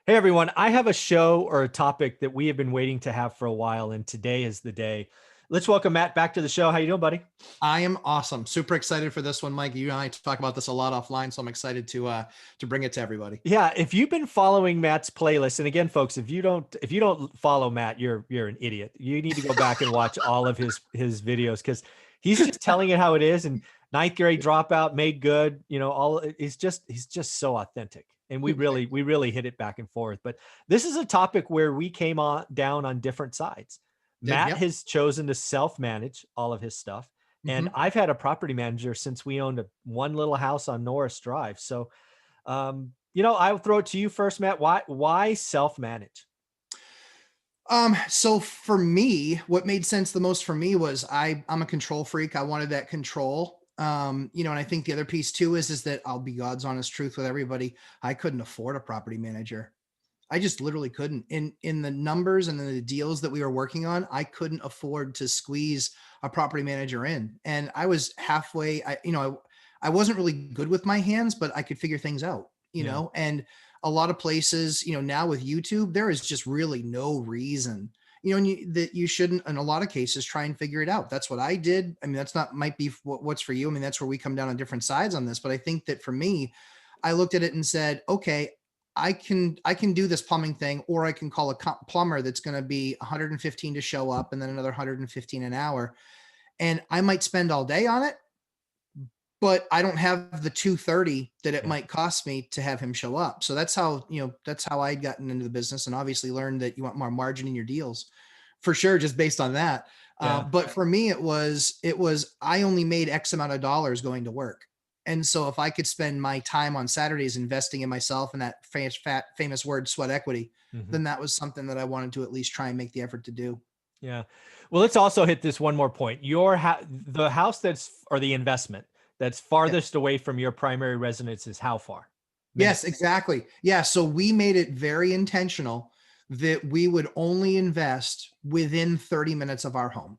Hey everyone, I have a show or a topic that we have been waiting to have for a while, and today is the day. Let's welcome Matt back to the show. How you doing, buddy? I am awesome. Super excited for this one, Mike. You and I talk about this a lot offline, so I'm excited to bring it to everybody. Yeah, if you've been following Matt's playlist, and again, folks, if you don't follow Matt, you're an idiot. You need to go back and watch all of his videos because he's just telling it how it is. And ninth grade dropout, made good. All he's just so authentic, and we really hit it back and forth. But this is a topic where we came on down on different sides. Did Matt yep. has chosen to self-manage all of his stuff, and hmm I've had a property manager since we owned one little house on Norris Drive. So I'll throw it to you first, Matt. Why self-manage? So for me, what made sense the most for me was I'm a control freak. I wanted that control. And I think the other piece too is that I'll be God's honest truth with everybody. I couldn't afford a property manager. I just literally couldn't. In the numbers and the deals that we were working on, I couldn't afford to squeeze a property manager in. And I was halfway, I wasn't really good with my hands, but I could figure things out, Yeah. and a lot of places, now with YouTube, there is just really no reason, that you shouldn't, in a lot of cases, try and figure it out. That's what I did. I mean, that's not, might be what's for you. I mean, that's where we come down on different sides on this. But I think that for me, I looked at it and said, okay, I can do this plumbing thing, or I can call a plumber that's going to be 115 to show up and then another 115 an hour. And I might spend all day on it, but I don't have the 230 that it Yeah. might cost me to have him show up. So that's how I'd gotten into the business, and obviously learned that you want more margin in your deals for sure, just based on that. Yeah. But for me, it was I only made X amount of dollars going to work. And so if I could spend my time on Saturdays investing in myself and that famous word sweat equity, Mhm. then that was something that I wanted to at least try and make the effort to do. Yeah. Well, let's also hit this one more point. The house or the investment that's Yep. farthest away from your primary residence is how far? Yes, Minutes. exactly. Yeah. So we made it very intentional that we would only invest within 30 minutes of our home.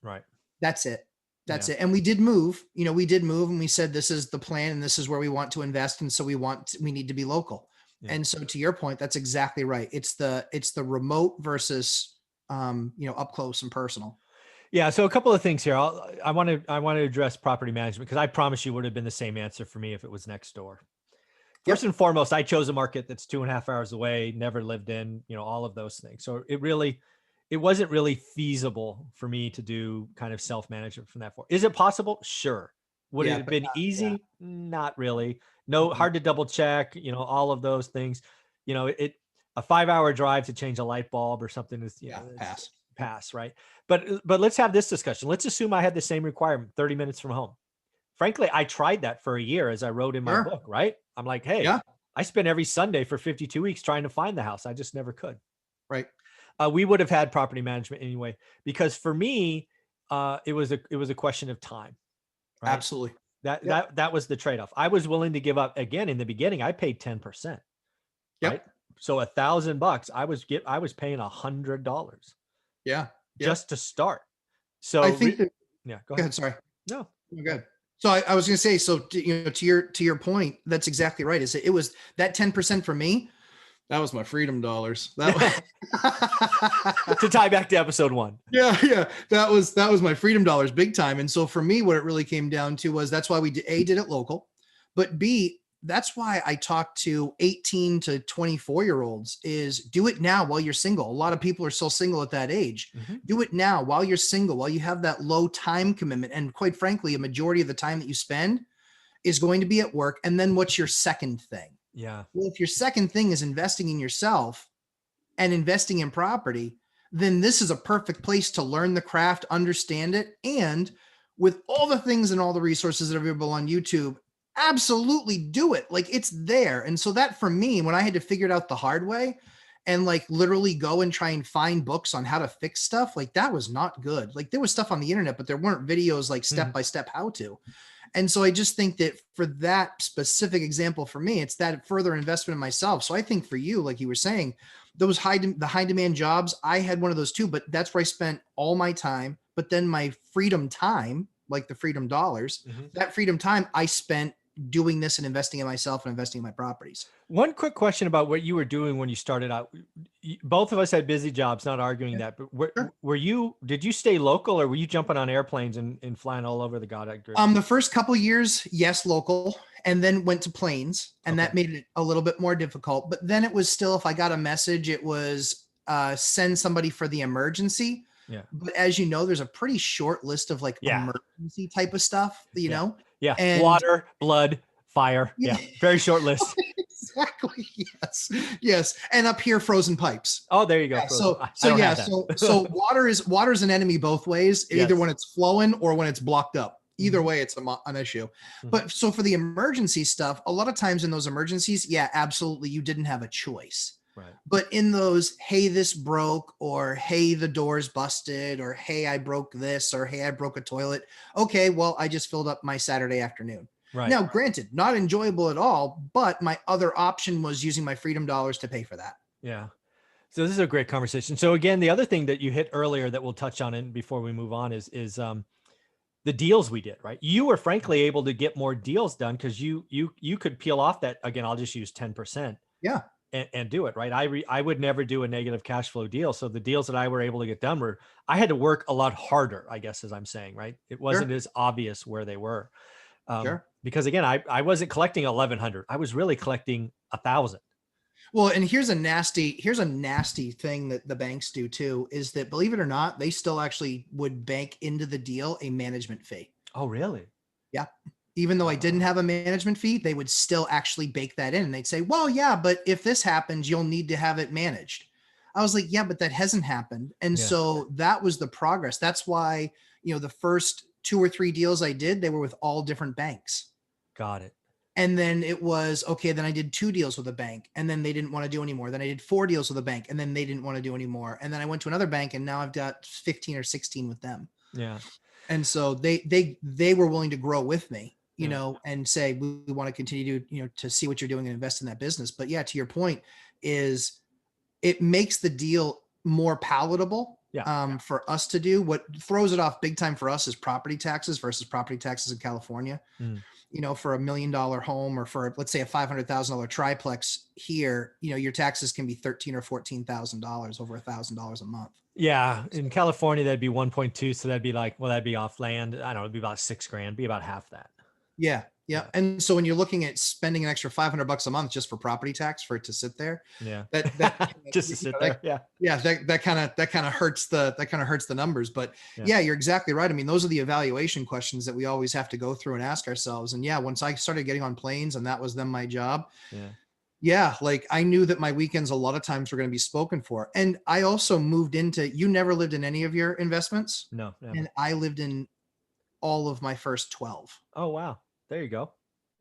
Right. That's it. That's Yeah. it. And we did move and we said, this is the plan and this is where we want to invest. And so we need to be local. Yeah. And so to your point, that's exactly right. It's the remote versus, up close and personal. Yeah. So a couple of things here. I want to address property management because I promise you would have been the same answer for me if it was next door. First Yep. and foremost, I chose a market that's 2.5 hours away, never lived in, all of those things. So it wasn't really feasible for me to do kind of self-management from that for. Is it possible? Sure. Would it Yeah. have But been yeah. easy? Not really. No, Mm-mm. hard to double check, all of those things. A 5-hour drive to change a light bulb or something is, Yeah. it's Pass. Yep. pass, right? But let's have this discussion. Let's assume I had the same requirement, 30 minutes from home. Frankly, I tried that for a year as I wrote in my Sure. book, right? I'm like, hey, Yeah. I spent every Sunday for 52 weeks trying to find the house. I just never could. Right. We would have had property management anyway, because for me, it was a question of time, right? Absolutely. That Yep. that that was the trade-off. I was willing to give up again in the beginning. I paid 10%, right? Yep. So $1,000, I was paying $100 Yeah. Yep. just to start. I So think that, yeah, go go ahead. ahead. Sorry. No, Oh, go ahead. good. So I was going to say, so to your point, that's exactly right. It was that 10% for me. That was my freedom dollars. That was, To tie back to episode one. yeah. That was my freedom dollars big time. And so for me, what it really came down to was that's why we did it local, but B, that's why I talk to 18 to 24 year olds is do it now while you're single. A lot of people are still single at that age. Mhm. Do it now while you're single, while you have that low time commitment. And quite frankly, a majority of the time that you spend is going to be at work. And then what's your second thing? Yeah. Well, if your second thing is investing in yourself and investing in property, then this is a perfect place to learn the craft, understand it. And with all the things and all the resources that are available on YouTube, absolutely do it. Like it's there. And so that for me, when I had to figure it out the hard way and like literally go and try and find books on how to fix stuff, like that was not good. Like there was stuff on the internet, but there weren't videos like step Mhm. by step how to. And so I just think that for that specific example, for me, it's that further investment in myself. So I think for you, like you were saying, the high demand jobs, I had one of those too, but that's where I spent all my time. But then my freedom time, like the freedom dollars, Mhm. that freedom time I spent doing this and investing in myself and investing in my properties. One quick question about what you were doing when you started out. Both of us had busy jobs, not arguing that, but did you stay local, or were you jumping on airplanes and flying all over the God group? The first couple years, yes, local, and then went to planes, and that made it a little bit more difficult. But then it was still, if I got a message, it was send somebody for the emergency. Yeah. But as you know, there's a pretty short list of like emergency type of stuff, you know? Yeah. And water, blood, fire. Yeah. Very short list. Exactly. Yes. Yes. And up here, frozen pipes. Oh, there you go. Yeah, so water's an enemy both ways, either when it's flowing or when it's blocked up. Either way, it's an issue. But so for the emergency stuff, a lot of times in those emergencies, yeah, absolutely, you didn't have a choice. Right. But in those, hey, this broke, or hey, the door's busted, or hey, I broke this, or hey, I broke a toilet. Okay, well, I just filled up my Saturday afternoon. Right. Now, granted, not enjoyable at all, but my other option was using my freedom dollars to pay for that. Yeah. So this is a great conversation. So again, the other thing that you hit earlier that we'll touch on it before we move on is the deals we did, right? You were frankly able to get more deals done because you could peel off that, again, I'll just use 10%. Yeah. And do it, right? I would never do a negative cash flow deal. So the deals that I were able to get done I had to work a lot harder, I guess, as I'm saying, right? It wasn't as obvious where they were. Because again, I wasn't collecting 1,100. I was really collecting 1,000. Well, and here's a nasty thing that the banks do too, is that, believe it or not, they still actually would bank into the deal a management fee. Oh, really? Yeah. Even though I didn't have a management fee, they would still actually bake that in. And they'd say, well, yeah, but if this happens, you'll need to have it managed. I was like, yeah, but that hasn't happened. And so that was the progress. That's why, the first 2 or 3 deals I did, they were with all different banks. Got it. And then it was, okay, then I did 2 deals with a bank, and then they didn't want to do anymore. Then I did 4 deals with a bank, and then they didn't want to do anymore. And then I went to another bank, and now I've got 15 or 16 with them. Yeah. And so they were willing to grow with me, and say, we want to continue to, to see what you're doing and invest in that business. But yeah, to your point, is it makes the deal more palatable for us to do. What throws it off big time for us is property taxes versus property taxes in California. For $1 million home, or for, let's say, a $500,000 triplex here, your taxes can be $13,000 or $14,000, over $1,000 a month. Yeah. In California, that'd be 1.2. So that'd be like, well, that'd be off land. I don't know. It'd be about $6,000, be about half that. Yeah. And so when you're looking at spending an extra $500 a month just for property tax, for it to sit there, that just to sit there. That kind of hurts the numbers. But yeah, you're exactly right. I mean, those are the evaluation questions that we always have to go through and ask ourselves. And yeah, once I started getting on planes and that was then my job. Yeah. Like, I knew that my weekends a lot of times were going to be spoken for. And I also moved into, you never lived in any of your investments? No. Never. And I lived in all of my first 12. Oh, wow. There you go.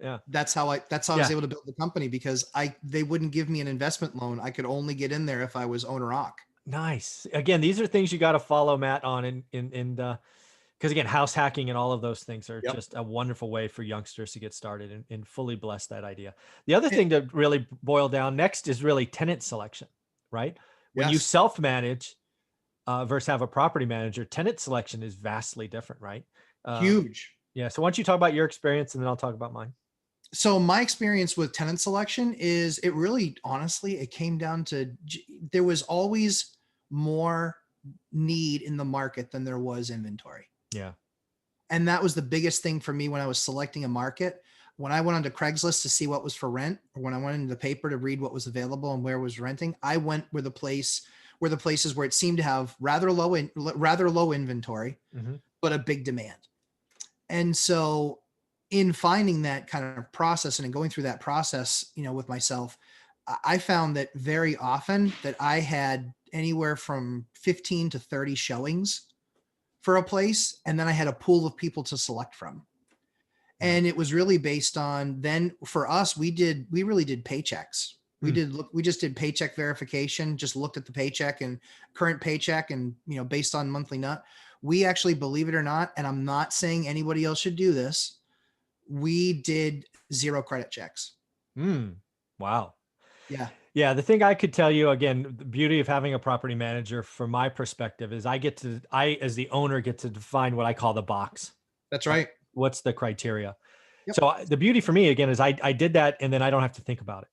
Yeah. That's how I was able to build the company, because they wouldn't give me an investment loan. I could only get in there if I was owner-occ. Nice. Again, these are things you got to follow Matt on, because again, house hacking and all of those things are just a wonderful way for youngsters to get started and fully bless that idea. The other thing to really boil down next is really tenant selection, right? When you self-manage versus have a property manager, tenant selection is vastly different, right? Huge. Yeah. So why don't you talk about your experience and then I'll talk about mine. So my experience with tenant selection is, it really, honestly, it came down to, there was always more need in the market than there was inventory. Yeah. And that was the biggest thing for me when I was selecting a market. When I went onto Craigslist to see what was for rent, or when I went into the paper to read what was available and where was renting, I went where the places where it seemed to have rather low inventory, but a big demand. And so in finding that kind of process and in going through that process, with myself, I found that very often that I had anywhere from 15 to 30 showings for a place. And then I had a pool of people to select from. And it was really based on, then for us, we really did paychecks. We just did paycheck verification, just looked at the paycheck and current paycheck and, based on monthly nut. We actually, believe it or not, and I'm not saying anybody else should do this, we did 0 credit checks. Wow. Yeah. Yeah. The thing I could tell you, again, the beauty of having a property manager from my perspective is I, as the owner, get to define what I call the box. That's right. What's the criteria? Yep. So the beauty for me again is I did that and then I don't have to think about it.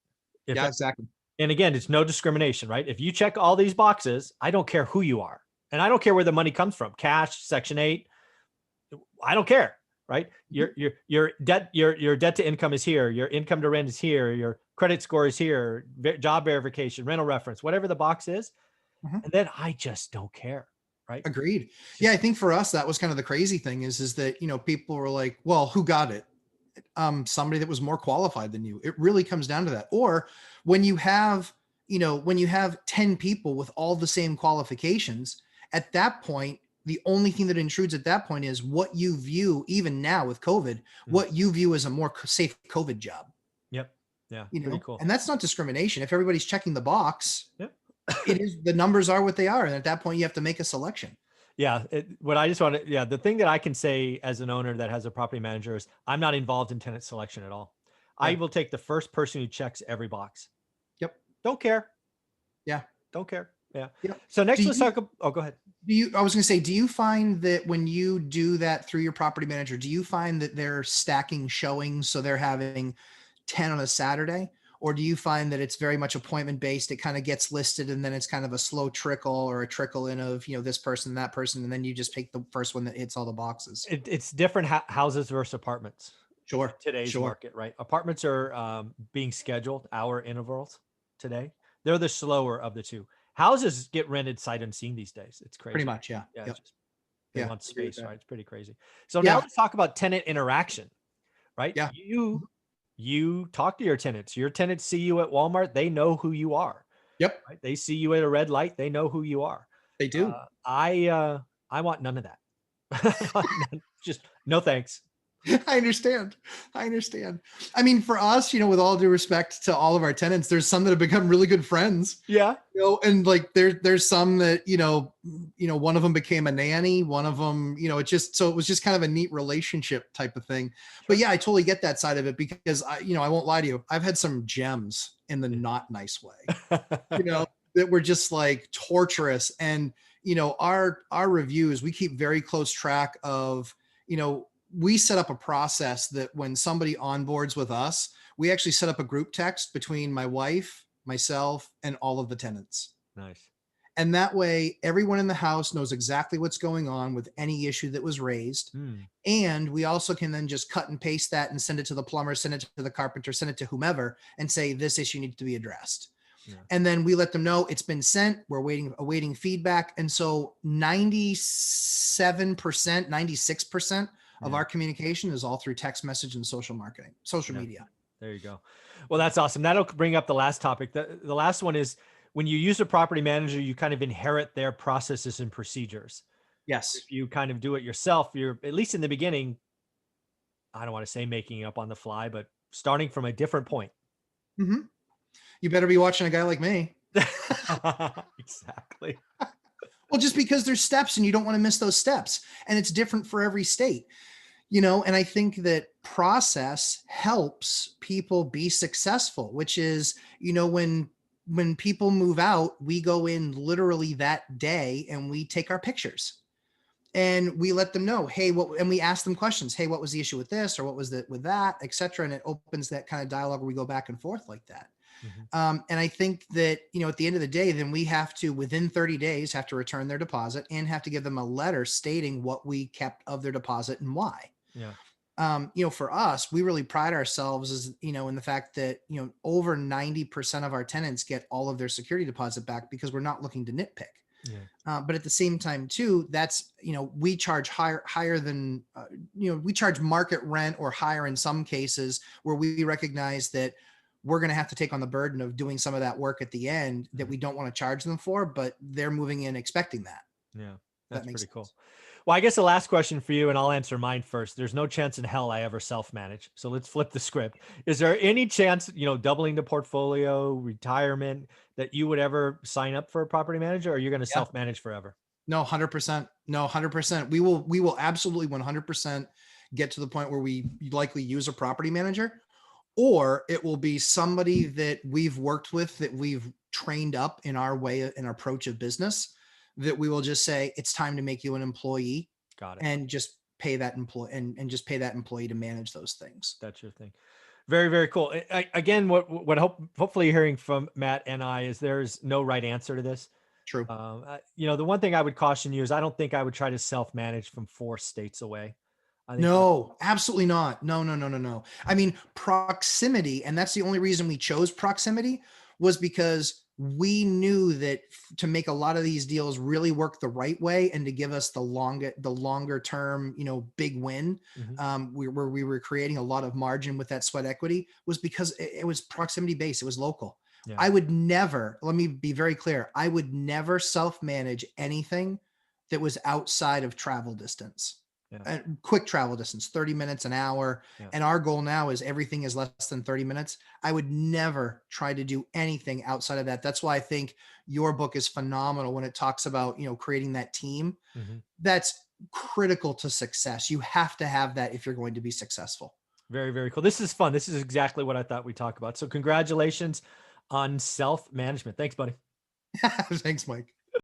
If Yeah, exactly. And again, it's no discrimination, right? If you check all these boxes, I don't care who you are. And I don't care where the money comes from, cash, Section 8, I don't care, right? Mhm. Your debt to income is here, your income to rent is here, your credit score is here, job verification, rental reference, whatever the box is. Mhm. And then I just don't care, right? Agreed. Yeah, Just I think for us that was kind of the crazy thing is that, people were like, well, who got it? Somebody that was more qualified than you. It really comes down to that. Or when you have, when you have 10 people with all the same qualifications, at that point, the only thing that intrudes at that point is what you view, even now with COVID, mm, what you view as a more safe COVID job, yep. Yeah, pretty cool. and that's not discrimination. If everybody's checking the box, Yep. it is, the numbers are what they are. And at that point, you have to make a selection. Yeah, what I just want to, yeah, the thing that I can say as an owner that has a property manager is I'm not involved in tenant selection at all. I Yeah. will take the first person who checks every box. Yep. Don't care. Yeah. Don't care. Yeah. Yep. So Do next let's you talk. Oh, go ahead. I was going to say, do you find that when you do that through your property manager, do you find that they're stacking showings? So they're having 10 on a Saturday, or do you find that it's very much appointment based? It kind of gets listed and then it's kind of a slow trickle or a trickle in of, this person, that person. And then you just pick the first one that hits all the boxes. It's different houses versus apartments in Sure. today's Sure. market, right? Apartments are being scheduled hour intervals today. They're the slower of the two. Houses get rented sight unseen these days. It's Pretty crazy. much. Yeah. Yeah, it's Yep. just they Yeah. want Agree with space, that. right? It's pretty crazy. So now Yeah. let's talk about tenant interaction, right? Yeah. You talk to your tenants. Your tenants see you at Walmart, they know who you are, Yep. right? They see you at a red light, they know who you are. They do. I want none of that. I want just no thanks. I understand. I understand. I mean, for us, with all due respect to all of our tenants, there's some that have become really good friends. Yeah. And like there's some that, one of them became a nanny, one of them, it was just kind of a neat relationship type of thing. But yeah, I totally get that side of it because I won't lie to you. I've had some gems in the not nice way, that were just like torturous. And, our reviews, we keep very close track of, we set up a process that when somebody onboards with us, we actually set up a group text between my wife, myself, and all of the tenants. Nice. And that way, everyone in the house knows exactly what's going on with any issue that was raised. Mm, And we also can then just cut and paste that and send it to the plumber, send it to the carpenter, send it to whomever, and say, this issue needs to be addressed. yeah. And then we let them know it's been sent. We're awaiting feedback. And so 97%, 96% of Yeah. our communication is all through text message and social media. There you go. Well, that's awesome. That'll bring up the last topic. The last one is when you use a property manager, you kind of inherit their processes and procedures. Yes. If you kind of do it yourself, you're at least in the beginning, I don't want to say making it up on the fly, but starting from a different point. Mm-hmm. You better be watching a guy like me. Exactly. Well, just because there's steps and you don't want to miss those steps. And it's different for every state, and I think that process helps people be successful, which is, when people move out, we go in literally that day and we take our pictures and we let them know, hey, and we ask them questions. Hey, what was the issue with this? Or what was it with that, et cetera. And it opens that kind of dialogue where we go back and forth like that. Mm-hmm. And I think that, at the end of the day, then we have to, within 30 days, have to return their deposit and have to give them a letter stating what we kept of their deposit and why. Yeah. For us, we really pride ourselves as, in the fact that, over 90% of our tenants get all of their security deposit back because we're not looking to nitpick. Yeah. But at the same time too, that's, we charge higher than, we charge market rent or higher in some cases where we recognize that we're going to have to take on the burden of doing some of that work at the end that we don't want to charge them for, but they're moving in expecting that. Yeah. That's pretty cool. Sense. Well, I guess the last question for you, and I'll answer mine first. There's no chance in hell I ever self-manage. So let's flip the script. Is there any chance, doubling the portfolio, retirement, that you would ever sign up for a property manager, or you're going to self-manage forever? No, 100%. No, 100%. We will absolutely 100% get to the point where we likely use a property manager, or it will be somebody that we've worked with, that we've trained up in our way and approach of business, that we will just say, it's time to make you an employee. Got it. And just pay that employee and just pay that employee to manage those things. That's your thing. Very, very cool. Again, what hopefully you're hearing from Matt and I is there's no right answer to this. True. The one thing I would caution you is I don't think I would try to self-manage from 4 states away. I think No, absolutely not. No, no, no, no, no. I mean, proximity, and that's the only reason we chose proximity, was because we knew that to make a lot of these deals really work the right way and to give us the longer term, big win, Mhm. where we were creating a lot of margin with that sweat equity, was because it was proximity based. It was local. Yeah. I would never, let me be very clear, I would never self-manage anything that was outside of travel distance. Yeah. Quick travel distance, 30 minutes, an hour. Yeah. And our goal now is everything is less than 30 minutes. I would never try to do anything outside of that. That's why I think your book is phenomenal when it talks about, creating that team. Mhm. That's critical to success. You have to have that if you're going to be successful. Very, very cool. This is fun. This is exactly what I thought we'd talk about. So congratulations on self-management. Thanks, buddy. Thanks, Mike.